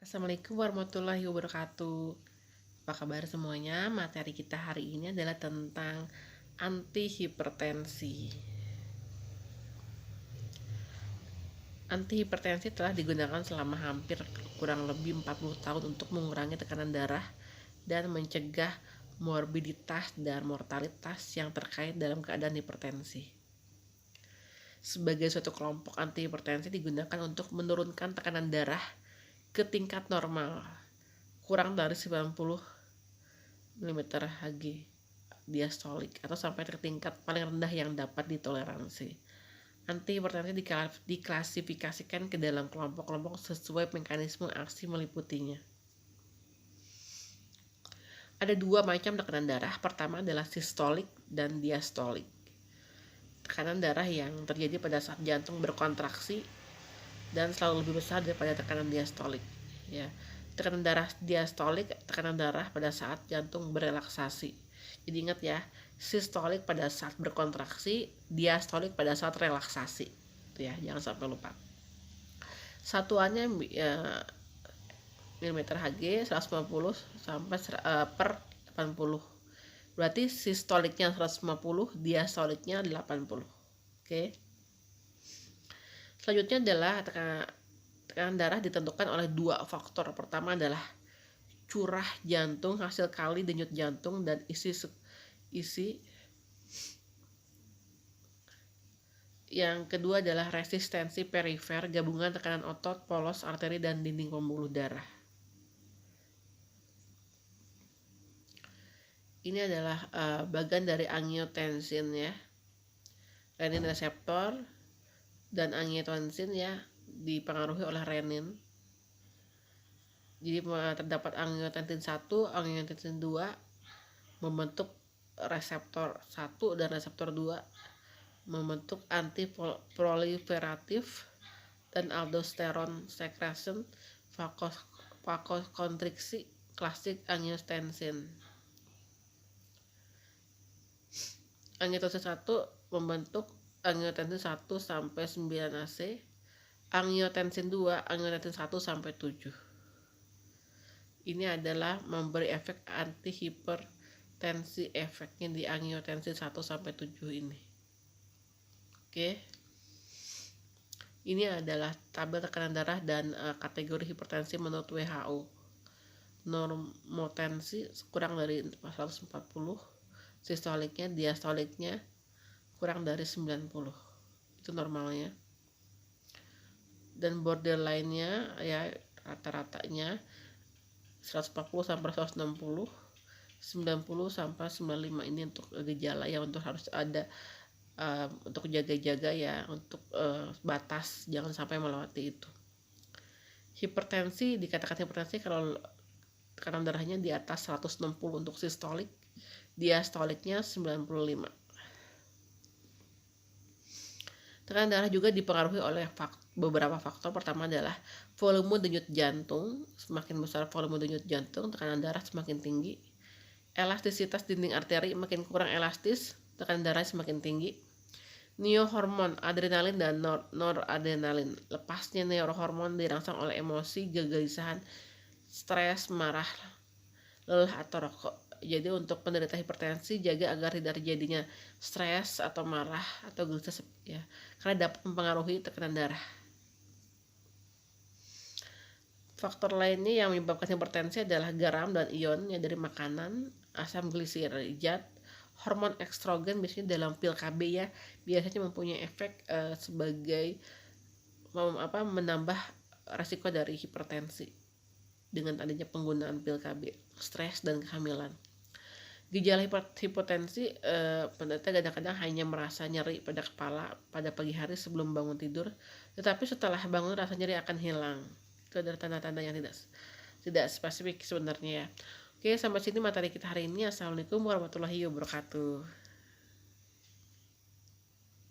Assalamualaikum warahmatullahi wabarakatuh. Apa kabar semuanya? Materi kita hari ini adalah tentang antihipertensi. Antihipertensi telah digunakan selama hampir kurang lebih 40 tahun untuk mengurangi tekanan darah dan mencegah morbiditas dan mortalitas yang terkait dalam keadaan hipertensi. Sebagai suatu kelompok, antihipertensi digunakan untuk menurunkan tekanan darah ke tingkat normal, kurang dari 90 mm Hg diastolik atau sampai ke tingkat paling rendah yang dapat ditoleransi. Antihipertensi diklasifikasikan ke dalam kelompok-kelompok sesuai mekanisme aksi meliputinya. Ada dua macam tekanan darah. Pertama adalah sistolik dan diastolik. Tekanan darah yang terjadi pada saat jantung berkontraksi dan selalu lebih besar daripada tekanan diastolik. Ya, tekanan darah diastolik, tekanan darah pada saat jantung berelaksasi. Jadi ingat ya, sistolik pada saat berkontraksi, diastolik pada saat relaksasi. Itu ya, jangan sampai lupa. Satuannya mm Hg 150 sampai per 80. Berarti sistoliknya 150, diastoliknya 80. Oke. Selanjutnya adalah tekanan darah ditentukan oleh dua faktor. Pertama adalah curah jantung, hasil kali denyut jantung, dan isi. Yang kedua adalah resistensi perifer, gabungan tekanan otot, polos, arteri, dan dinding pembuluh darah. Ini adalah bagian dari angiotensin ya, renin reseptor, dan angiotensin ya dipengaruhi oleh renin. Jadi terdapat angiotensin 1, angiotensin 2 membentuk reseptor 1 dan reseptor 2 membentuk antiproliferatif dan aldosteron secretion vasokonstriksi klasik angiotensin. Angiotensin 1 membentuk angiotensin 1 sampai 9 AC, angiotensin 2, angiotensin 1 sampai 7. Ini adalah memberi efek antihipertensi, efeknya di angiotensin 1 sampai 7 ini. Oke. Ini adalah tabel tekanan darah dan kategori hipertensi menurut WHO. Normotensi kurang dari 140, sistoliknya, diastoliknya kurang dari 90, itu normalnya. Dan borderline-nya ya rata-ratanya 140 sampai 160, 90 sampai 95. Ini untuk gejala ya, untuk harus ada untuk jaga-jaga ya, untuk batas jangan sampai melewati itu. Hipertensi, dikatakan hipertensi kalau tekanan darahnya di atas 160 untuk sistolik, diastoliknya 95. Tekanan darah juga dipengaruhi oleh beberapa faktor. Pertama adalah volume denyut jantung. Semakin besar volume denyut jantung, tekanan darah semakin tinggi. Elastisitas dinding arteri makin kurang elastis, tekanan darah semakin tinggi. Neurohormon adrenalin dan noradrenalin. Lepasnya neurohormon dirangsang oleh emosi, kegelisahan, stres, marah, lelah, atau rokok. Jadi untuk penderita hipertensi, jaga agar tidak terjadinya stres atau marah atau gelisah ya, karena dapat mempengaruhi tekanan darah. Faktor lainnya yang menyebabkan hipertensi adalah garam dan ion ya dari makanan, asam gliseridat, hormon estrogen biasanya dalam pil KB ya, biasanya mempunyai efek sebagai menambah resiko dari hipertensi dengan adanya penggunaan pil KB, stres, dan kehamilan. Gejala hipertensi, penderita kadang-kadang hanya merasa nyeri pada kepala pada pagi hari sebelum bangun tidur, tetapi setelah bangun rasa nyeri akan hilang. Itu adalah tanda-tanda yang tidak spesifik sebenarnya ya. Oke, sampai sini materi kita hari ini. Assalamualaikum warahmatullahi wabarakatuh.